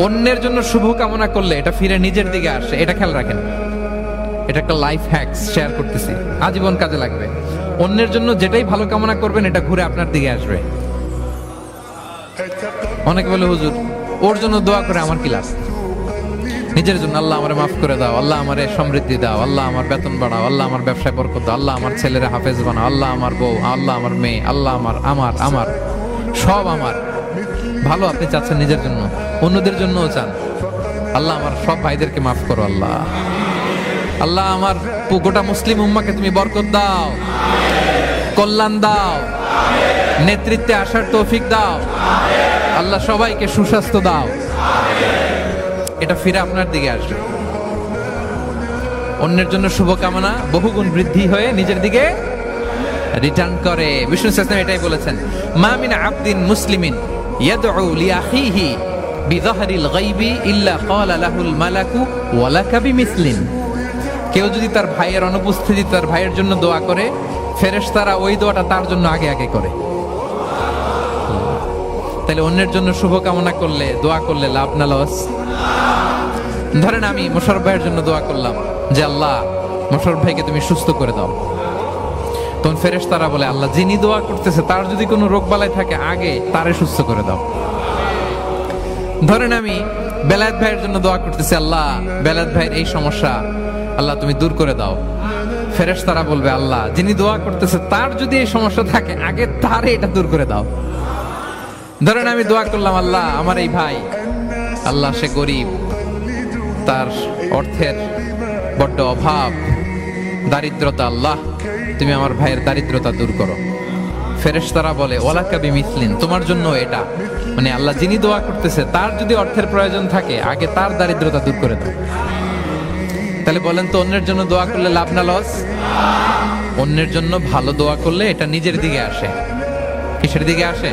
অন্যের জন্য শুভ কামনা করলে এটা ফিরে নিজের দিকে আসে, এটা খেয়াল রাখেন। এটা একটা লাইফ হ্যাকস শেয়ার করতেছি, আজীবন কাজে লাগবে। অন্যের জন্য যেটাই ভালো কামনা করবেন এটা ঘুরে আপনার দিকে আসবে। অনেকে বলে হুজুর ওর জন্য দোয়া করে আমার কি লাভ? নিজের জন্য আল্লাহ আমারে মাফ করে দাও, আল্লাহ আমারে সমৃদ্ধি দাও, আল্লাহ আমার বেতন বাড়াও, আল্লাহ আমার ব্যবসায় বরকত দাও, আল্লাহ আমার ছেলেরা হাফেজ বানাও, আল্লাহ আমার বউ, আল্লাহ আমার মেয়ে, আল্লাহ আমার আমার আমার সব আমার ভালো আপনি চাচ্ছেন নিজের জন্য, অন্যদের জন্যও চান। আল্লাহ আমার সব ভাইদেরকে মাফ করো, আল্লাহ আল্লাহ আমার গোটা মুসলিম উম্মাকে তুমি বরকত দাও, কল্যাণ দাও, নেতৃত্বে আসার তৌফিক দাও, আল্লাহ সবাইকে সুস্বাস্থ্য দাও। এটা ফিরে আপনার দিকে আসবে। অন্যের জন্য শুভকামনা বহুগুণ বৃদ্ধি হয়ে নিজের দিকে রিটার্ন করে। বিষ্ণু সাল্লাল্লাহু এটাই বলেছেন, মা মিন আবদিন মুসলিমিন ইয়াদউ লিআখিহি বিযাহরিল গায়বি ইল্লা ক্বালা লাহুল মালাকু ওয়া লাকা বিমিসলিন। কেউ যদি তার ভাইয়ের অনুপস্থিতি তার ভাইয়ের জন্য দোয়া করে, ফেরেশতারা ওই দোয়াটা তার জন্য আগে আগে করে। তাহলে অন্যের জন্য শুভকামনা করলে, দোয়া করলে লাভ না লস? ধরেন আমি মোশাররফ ভাইয়ের জন্য দোয়া করলাম যে আল্লাহ মোশাররফ ভাইকে তুমি সুস্থ করে দাও, তখন ফেরেশতারা বলে আল্লাহ যিনি দোয়া করতেছে তার যদি কোনো রোগ বালাই থাকে আগে তারে সুস্থ করে দাও। ধরেন আমি বেলায়েত ভাইয়ের জন্য দোয়া করতেছি, আল্লাহ বেলায়েত ভাইয়ের এই সমস্যা আল্লাহ তুমি দূর করে দাও, ফেরেশতারা বলবে আল্লাহ যিনি দোয়া করতেছে তার যদি এই সমস্যা থাকে আগে তারে এটা দূর করে দাও। ধরেন আমি দোয়া করলাম আল্লাহ আমার এই ভাই, আল্লাহ সে গরিব, তার অর্থের বড্ড অভাব, দারিদ্রতা, আল্লাহ তুমি আমার ভাইয়ের দারিদ্রতা দূর করো। ফেরেশতারা বলে ওয়ালাকা বিমিসলিন, তোমার জন্য এটা, মানে আল্লাহ যিনি দোয়া করতেছে তার যদি অর্থের প্রয়োজন থাকে আগে তার দারিদ্রতা দূর করে দাও। তাহলে বলেন তো অন্যের জন্য দোয়া করলে লাভ না লস? অন্যের জন্য ভালো দোয়া করলে এটা নিজের দিকে আসে। কিসের দিকে আসে?